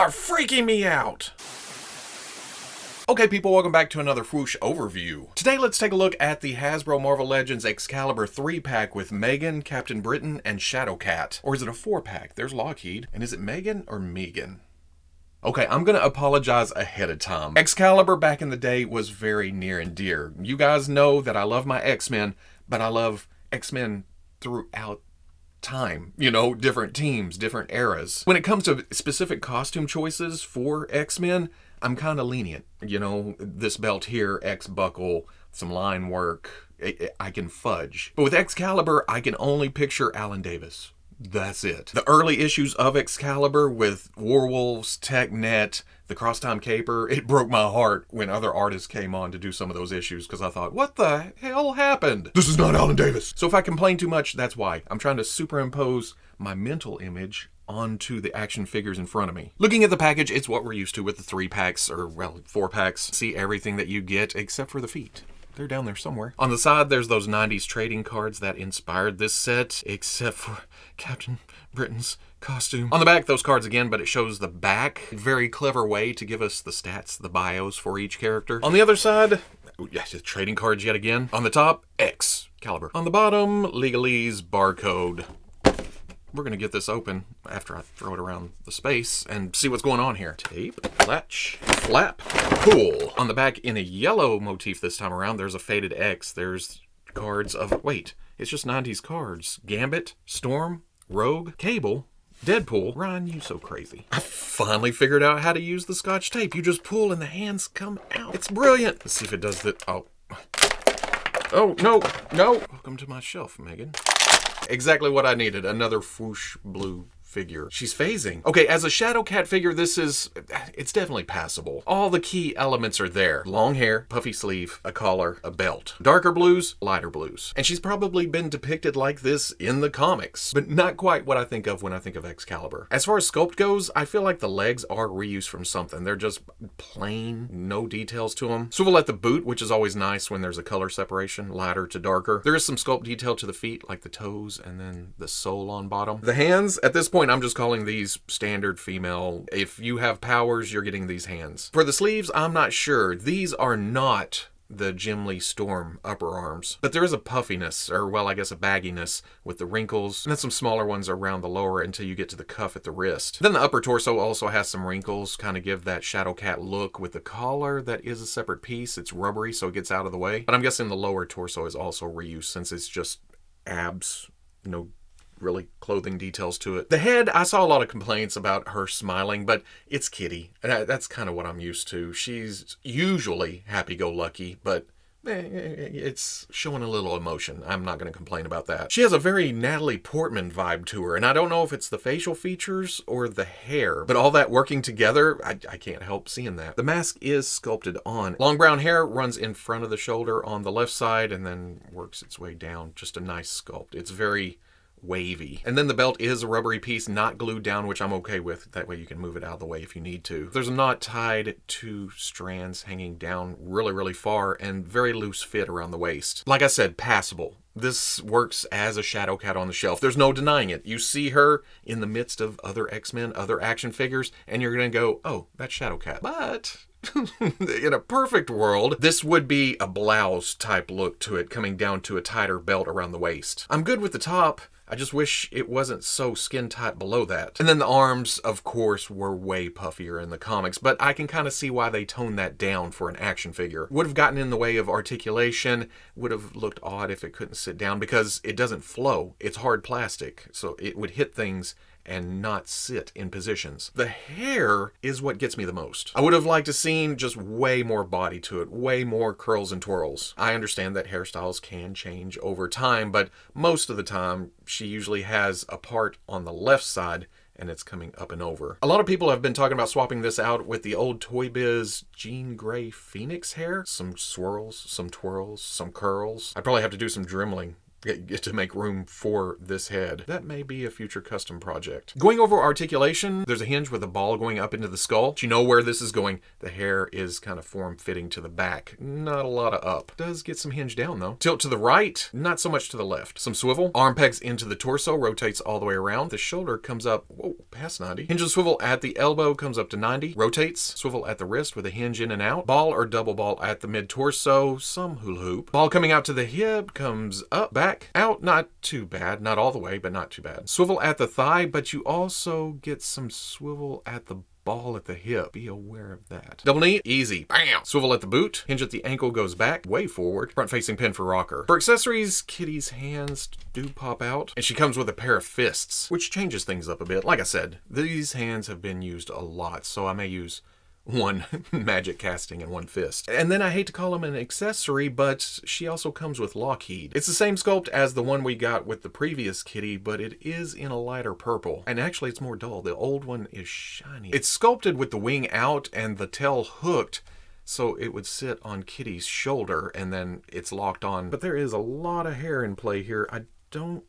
are freaking me out! Okay people, welcome back to another Fwoosh overview. Today let's take a look at the Hasbro Marvel Legends Excalibur 3-pack with Meggan, Captain Britain, and Shadowcat. Or is it a 4-pack? There's Lockheed. And is it Meggan or Meggan? Okay, I'm gonna apologize ahead of time. Excalibur back in the day was very near and dear. You guys know that I love my X-Men, but I love X-Men throughout time. You know, different teams, different eras. When it comes to specific costume choices for X-Men, I'm kind of lenient. You know, this belt here, X buckle, some line work, I can fudge. But with Excalibur, I can only picture Alan Davis. That's it. The early issues of Excalibur with Warwolves, TechNet, the Crosstime Caper, it broke my heart when other artists came on to do some of those issues because I thought, what the hell happened? This is not Alan Davis. So if I complain too much, that's why. I'm trying to superimpose my mental image onto the action figures in front of me. Looking at the package, it's what we're used to with the 3-packs, or well, 4-packs. See everything that you get except for the feet. They're down there somewhere. On the side, there's those 90s trading cards that inspired this set, except for Captain Britain's costume. On the back, those cards again, but it shows the back. Very clever way to give us the stats, the bios for each character. On the other side, yes, trading cards yet again. On the top, Excalibur. On the bottom, legalese barcode. We're gonna get this open after I throw it around the space and see what's going on here. Tape, latch, flap, pull. On the back, in a yellow motif this time around, there's a faded X. There's cards of, wait, it's just 90s cards. Gambit, Storm, Rogue, Cable, Deadpool. Ryan, you so crazy. I finally figured out how to use the Scotch tape. You just pull and the hands come out. It's brilliant. Let's see if it does the, oh. Oh, no. Welcome to my shelf, Meggan. Exactly what I needed, another Fwoosh blue figure. She's phasing. Okay, as a Shadowcat figure, it's definitely passable. All the key elements are there. Long hair, puffy sleeve, a collar, a belt. Darker blues, lighter blues. And she's probably been depicted like this in the comics, but not quite what I think of when I think of Excalibur. As far as sculpt goes, I feel like the legs are reused from something. They're just plain, no details to them. Swivel at the boot, which is always nice when there's a color separation, lighter to darker. There is some sculpt detail to the feet, like the toes and then the sole on bottom. The hands, at this point, I'm just calling these standard female. If you have powers, you're getting these hands. For the sleeves, I'm not sure. These are not the Jim Lee Storm upper arms, but there is a puffiness, or well, I guess a bagginess with the wrinkles, and then some smaller ones around the lower until you get to the cuff at the wrist. Then the upper torso also has some wrinkles, kind of give that Shadowcat look with the collar that is a separate piece. It's rubbery, so it gets out of the way. But I'm guessing the lower torso is also reused since it's just abs, no really clothing details to it. The head, I saw a lot of complaints about her smiling, but it's Kitty. And that's kind of what I'm used to. She's usually happy-go-lucky, but it's showing a little emotion. I'm not going to complain about that. She has a very Natalie Portman vibe to her, and I don't know if it's the facial features or the hair, but all that working together, I can't help seeing that. The mask is sculpted on. Long brown hair runs in front of the shoulder on the left side and then works its way down. Just a nice sculpt. It's very wavy. And then the belt is a rubbery piece, not glued down, which I'm okay with. That way you can move it out of the way if you need to. There's a knot tied to strands hanging down really, really far and very loose fit around the waist. Like I said, passable. This works as a Shadowcat on the shelf. There's no denying it. You see her in the midst of other X-Men, other action figures, and you're gonna go, oh, that's Shadowcat. But in a perfect world, this would be a blouse type look to it, coming down to a tighter belt around the waist. I'm good with the top. I just wish it wasn't so skin tight below that. And then the arms, of course, were way puffier in the comics, but I can kind of see why they toned that down for an action figure. Would have gotten in the way of articulation, would have looked odd if it couldn't sit down because it doesn't flow. It's hard plastic, so it would hit things and not sit in positions. The hair is what gets me the most. I would have liked to seen just way more body to it, way more curls and twirls. I understand that hairstyles can change over time, but most of the time, she usually has a part on the left side and it's coming up and over. A lot of people have been talking about swapping this out with the old Toy Biz Jean Grey Phoenix hair. Some swirls, some twirls, some curls. I'd probably have to do some dremeling get to make room for this head. That may be a future custom project. Going over articulation, there's a hinge with a ball going up into the skull. You know where this is going. The hair is kind of form-fitting to the back. Not a lot of up. Does get some hinge down though. Tilt to the right, not so much to the left. Some swivel. Arm pegs into the torso, rotates all the way around. The shoulder comes up, whoa, past 90. Hinge and swivel at the elbow, comes up to 90. Rotates. Swivel at the wrist with a hinge in and out. Ball or double ball at the mid-torso. Some hula hoop. Ball coming out to the hip, comes up, back, out. Not too bad. Not all the way, but not too bad. Swivel at the thigh, but you also get some swivel at the ball at the hip. Be aware of that. Double knee, easy. Bam! Swivel at the boot. Hinge at the ankle, goes back, way forward. Front facing pin for rocker. For accessories, Kitty's hands do pop out. And she comes with a pair of fists, which changes things up a bit. Like I said, these hands have been used a lot, so I may use one magic casting and one fist. And then I hate to call them an accessory, but she also comes with Lockheed. It's the same sculpt as the one we got with the previous kitty, but it is in a lighter purple. And actually it's more dull. The old one is shiny. It's sculpted with the wing out and the tail hooked, so it would sit on Kitty's shoulder and then it's locked on. But there is a lot of hair in play here. I don't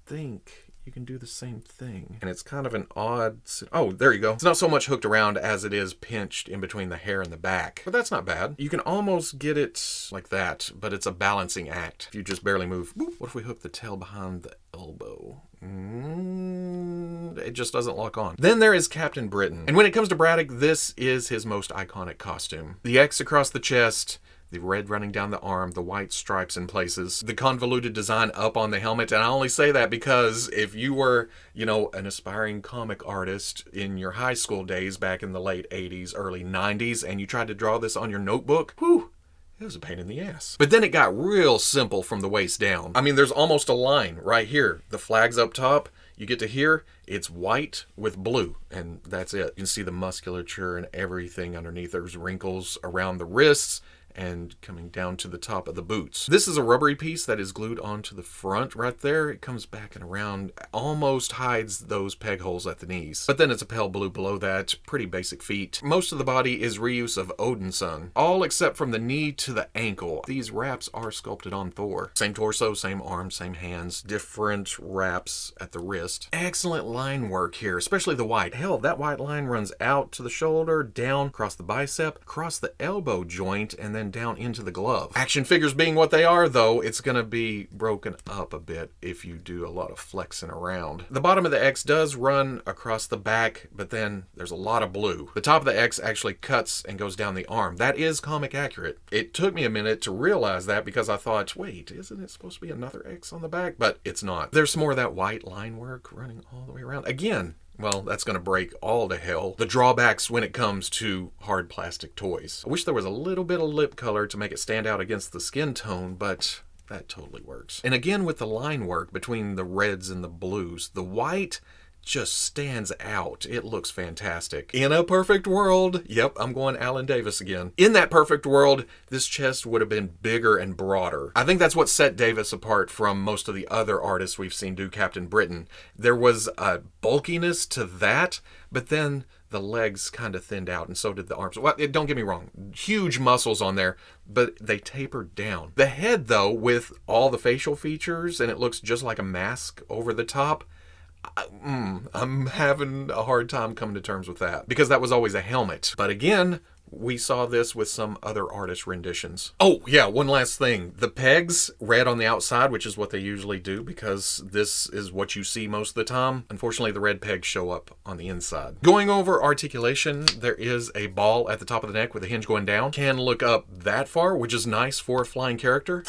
think you can do the same thing. And it's kind of an odd... Oh, there you go. It's not so much hooked around as it is pinched in between the hair and the back. But that's not bad. You can almost get it like that, but it's a balancing act. If you just barely move... Whoop. What if we hook the tail behind the elbow? It just doesn't lock on. Then there is Captain Britain. And when it comes to Braddock, this is his most iconic costume. The X across the chest, the red running down the arm, the white stripes in places, the convoluted design up on the helmet. And I only say that because if you were, you know, an aspiring comic artist in your high school days back in the late 80s, early 90s, and you tried to draw this on your notebook, whew, it was a pain in the ass. But then it got real simple from the waist down. I mean, there's almost a line right here. The flag's up top. You get to here, it's white with blue, and that's it. You can see the musculature and everything underneath. There's wrinkles around the wrists and coming down to the top of the boots. This is a rubbery piece that is glued onto the front right there. It comes back and around, almost hides those peg holes at the knees. But then it's a pale blue below that, pretty basic feet. Most of the body is reuse of Odinson, all except from the knee to the ankle. These wraps are sculpted on Thor. Same torso, same arms, same hands, different wraps at the wrist. Excellent line work here, especially the white. Hell, that white line runs out to the shoulder, down, across the bicep, across the elbow joint, and then down into the glove. Action figures being what they are, though, it's gonna be broken up a bit if you do a lot of flexing around. The bottom of the X does run across the back, but then there's a lot of blue. The top of the X actually cuts and goes down the arm. That is comic accurate. It took me a minute to realize that because I thought, wait, isn't it supposed to be another X on the back? But it's not. There's some more of that white line work running all the way around. Again, well, that's going to break all to hell. The drawbacks when it comes to hard plastic toys. I wish there was a little bit of lip color to make it stand out against the skin tone, but that totally works. And again, with the line work between the reds and the blues, the white just stands out. It looks fantastic. In a perfect world, yep, I'm going Alan Davis again. In that perfect world, this chest would have been bigger and broader. I think that's what set Davis apart from most of the other artists we've seen do Captain Britain. There was a bulkiness to that, but then the legs kind of thinned out, and so did the arms. Well, don't get me wrong, huge muscles on there, but they tapered down. The head, though, with all the facial features, and it looks just like a mask over the top, I'm having a hard time coming to terms with that because that was always a helmet. But again, we saw this with some other artist renditions. Oh yeah, one last thing. The pegs, red on the outside, which is what they usually do because this is what you see most of the time. Unfortunately, the red pegs show up on the inside. Going over articulation, there is a ball at the top of the neck with a hinge going down. Can look up that far, which is nice for a flying character.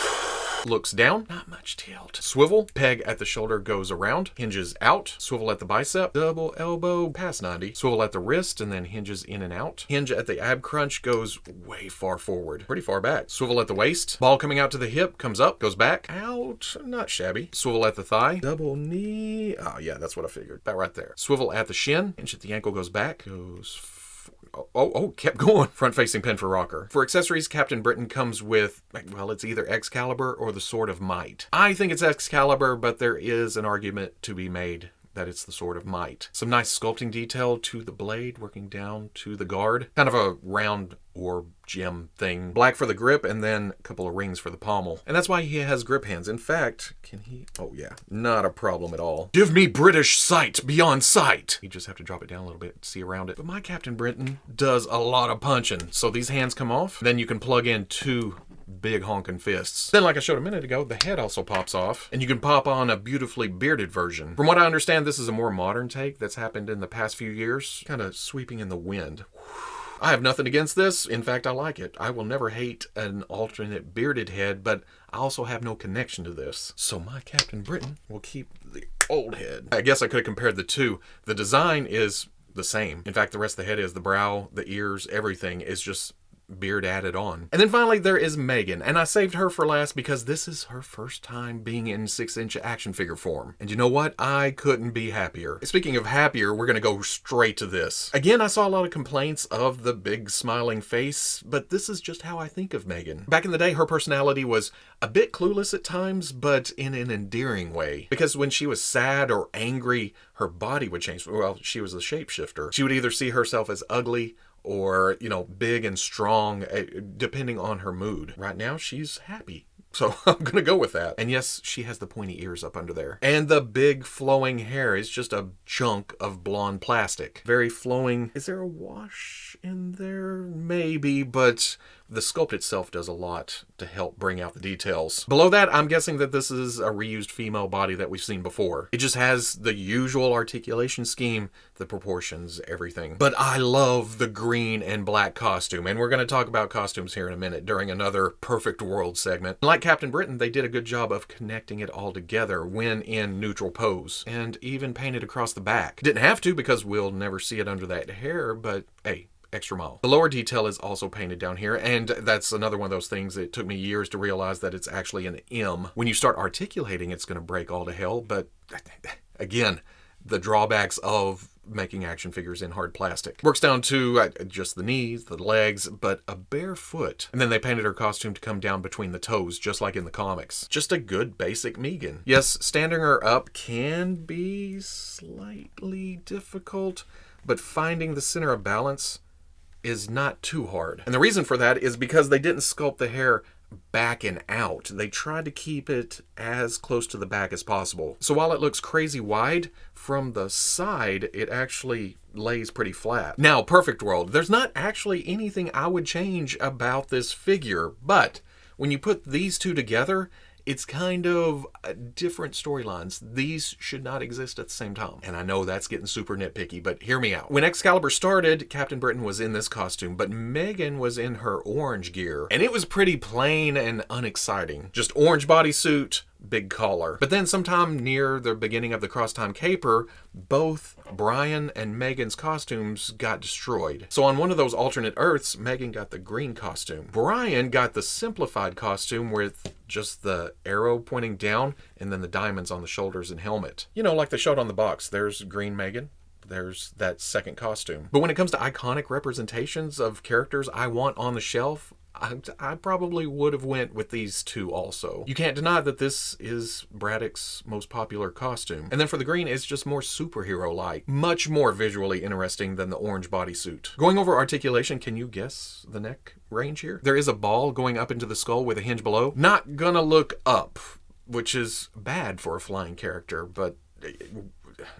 Looks down, not much tilt. Swivel, peg at the shoulder goes around, hinges out, swivel at the bicep, double elbow, past 90, swivel at the wrist, and then hinges in and out. Hinge at the ab crunch goes way far forward, pretty far back. Swivel at the waist, ball coming out to the hip, comes up, goes back, out, not shabby. Swivel at the thigh, double knee, oh yeah, that's what I figured, that right there. Swivel at the shin, hinge at the ankle goes back, goes kept going. Front-facing pin for rocker. For accessories, Captain Britain comes with, well, it's either Excalibur or the Sword of Might. I think it's Excalibur, but there is an argument to be made that it's the sword of might. Some nice sculpting detail to the blade working down to the guard. Kind of a round orb gem thing. Black for the grip, and then a couple of rings for the pommel. And that's why he has grip hands. In fact, can he? Oh yeah, not a problem at all. Give me British sight beyond sight. You just have to drop it down a little bit to see around it. But my Captain Britain does a lot of punching. So these hands come off. Then you can plug in 2 big honking fists. Then, like I showed a minute ago, the head also pops off, and you can pop on a beautifully bearded version. From what I understand, this is a more modern take that's happened in the past few years, kind of sweeping in the wind. I have nothing against this. In fact, I like it. I will never hate an alternate bearded head, but I also have no connection to this. So my Captain Britain will keep the old head. I guess I could have compared the two. The design is the same. In fact, the rest of the head is the brow, the ears, everything is just beard added on. And then finally there is Meggan, and I saved her for last because this is her first time being in 6-inch action figure form. And you know what? I couldn't be happier. Speaking of happier, we're gonna go straight to this. Again, I saw a lot of complaints of the big smiling face, but this is just how I think of Meggan. Back in the day, her personality was a bit clueless at times, but in an endearing way. Because when she was sad or angry, her body would change. Well, she was a shapeshifter. She would either see herself as ugly or, you know, big and strong, depending on her mood. Right now, she's happy. So I'm gonna go with that. And yes, she has the pointy ears up under there. And the big flowing hair is just a chunk of blonde plastic. Very flowing. Is there a wash in there? Maybe, but the sculpt itself does a lot to help bring out the details. Below that, I'm guessing that this is a reused female body that we've seen before. It just has the usual articulation scheme, the proportions, everything. But I love the green and black costume, and we're going to talk about costumes here in a minute during another Perfect World segment. Like Captain Britain, they did a good job of connecting it all together when in neutral pose, and even painted across the back. Didn't have to because we'll never see it under that hair, but hey, extra mile. The lower detail is also painted down here, and that's another one of those things that took me years to realize that it's actually an M. When you start articulating, it's going to break all to hell, but again, the drawbacks of making action figures in hard plastic. Works down to just the knees, the legs, but a bare foot. And then they painted her costume to come down between the toes, just like in the comics. Just a good basic Meggan. Yes, standing her up can be slightly difficult, but finding the center of balance is not too hard. And the reason for that is because they didn't sculpt the hair back and out. They tried to keep it as close to the back as possible. So while it looks crazy wide, from the side, it actually lays pretty flat. Now, Perfect World, there's not actually anything I would change about this figure, but when you put these two together, it's kind of different storylines. These should not exist at the same time. And I know that's getting super nitpicky, but hear me out. When Excalibur started, Captain Britain was in this costume, but Meggan was in her orange gear. And it was pretty plain and unexciting. Just orange bodysuit, big collar. But then sometime near the beginning of the Crosstime Caper, both Brian and Meggan's costumes got destroyed. So on one of those alternate Earths, Meggan got the green costume. Brian got the simplified costume with just the arrow pointing down and then the diamonds on the shoulders and helmet. You know, like they showed on the box. There's green Meggan. There's that second costume. But when it comes to iconic representations of characters I want on the shelf, I probably would have went with these two also. You can't deny that this is Braddock's most popular costume. And then for the green, it's just more superhero-like. Much more visually interesting than the orange bodysuit. Going over articulation, can you guess the neck range here? There is a ball going up into the skull with a hinge below. Not gonna look up, which is bad for a flying character, but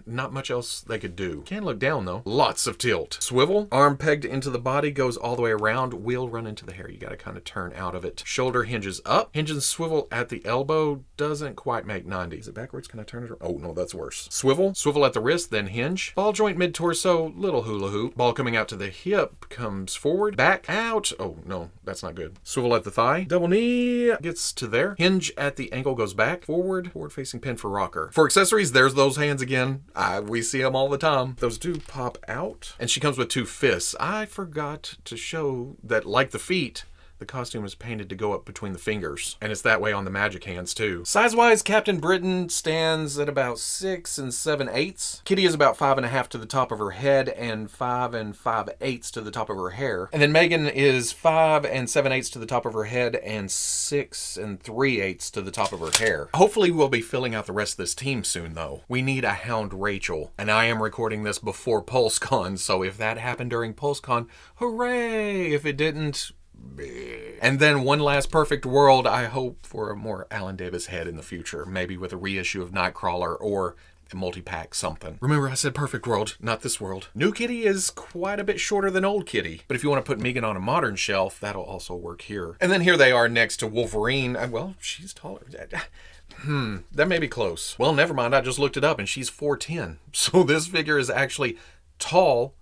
not much else they could do. Can look down though. Lots of tilt. Swivel, arm pegged into the body, goes all the way around, wheel run into the hair. You gotta kind of turn out of it. Shoulder hinges up. Hinge and swivel at the elbow doesn't quite make 90. Is it backwards? Can I turn it around? Oh no, that's worse. Swivel, swivel at the wrist, then hinge. Ball joint mid-torso, little hula hoop. Ball coming out to the hip, comes forward, back, out. Oh no, that's not good. Swivel at the thigh. Double knee, gets to there. Hinge at the ankle, goes back, forward facing pin for rocker. For accessories, there's those hands again. We see them all the time. Those do pop out. And she comes with two fists. I forgot to show that, like the feet, the costume is painted to go up between the fingers. And it's that way on the magic hands too. Size-wise, Captain Britain stands at about 6 7/8. Kitty is about 5.5 to the top of her head and 5 5/8 to the top of her hair. And then Meggan is 5 7/8 to the top of her head and 6 3/8 to the top of her hair. Hopefully we'll be filling out the rest of this team soon though. We need a Hound Rachel. And I am recording this before PulseCon, so if that happened during PulseCon, hooray! If it didn't, and then one last perfect world, I hope for a more Alan Davis head in the future, maybe with a reissue of Nightcrawler or a multi-pack something. Remember I said perfect world, not this world. New Kitty is quite a bit shorter than old Kitty, but if you want to put Meggan on a modern shelf, that'll also work here. And then here they are next to Wolverine. Well, she's taller. That may be close. Well, never mind, I just looked it up and she's 4'10". So this figure is actually tall,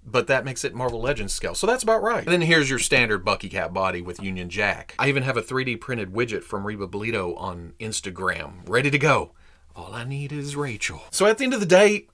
but that makes it Marvel Legends scale. So that's about right. And then here's your standard Bucky Cat body with Union Jack. I even have a 3D printed widget from Reba Bolito on Instagram, ready to go. All I need is Rachel. So at the end of the day,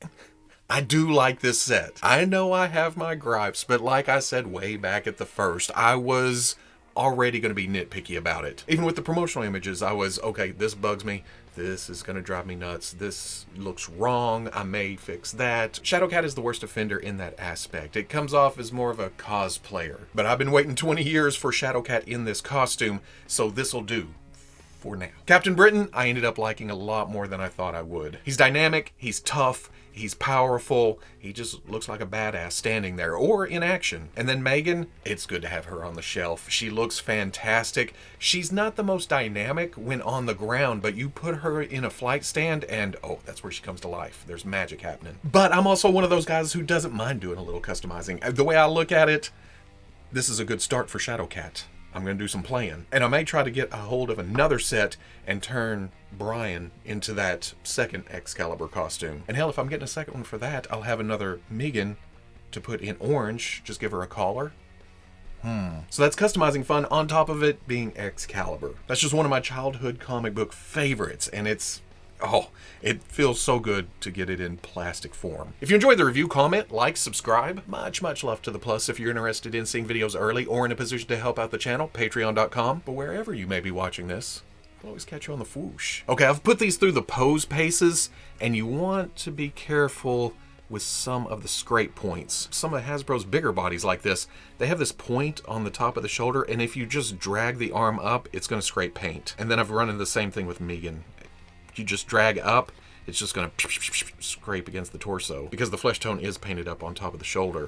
I do like this set. I know I have my gripes, but like I said way back at the first, I was already going to be nitpicky about it. Even with the promotional images, I was, okay, this bugs me. This is going to drive me nuts. This looks wrong. I may fix that. Shadowcat is the worst offender in that aspect. It comes off as more of a cosplayer. But I've been waiting 20 years for Shadowcat in this costume, so this'll do for now. Captain Britain, I ended up liking a lot more than I thought I would. He's dynamic, he's tough, he's powerful, he just looks like a badass standing there, or in action. And then Meggan, it's good to have her on the shelf. She looks fantastic. She's not the most dynamic when on the ground, but you put her in a flight stand and, oh, that's where she comes to life. There's magic happening. But I'm also one of those guys who doesn't mind doing a little customizing. The way I look at it, this is a good start for Shadowcat. I'm going to do some playing. And I may try to get a hold of another set and turn Brian into that second Excalibur costume. And hell, if I'm getting a second one for that, I'll have another Meggan to put in orange. Just give her a collar. So that's customizing fun on top of it being Excalibur. That's just one of my childhood comic book favorites. And it's, oh, it feels so good to get it in plastic form. If you enjoyed the review, comment, like, subscribe. Much love to the plus if you're interested in seeing videos early or in a position to help out the channel, patreon.com. But wherever you may be watching this, I'll always catch you on the Fwoosh. Okay, I've put these through the pose paces, and you want to be careful with some of the scrape points. Some of Hasbro's bigger bodies like this, they have this point on the top of the shoulder, and if you just drag the arm up, it's going to scrape paint. And then I've run into the same thing with Meggan. You just drag up, it's just going to scrape against the torso because the flesh tone is painted up on top of the shoulder.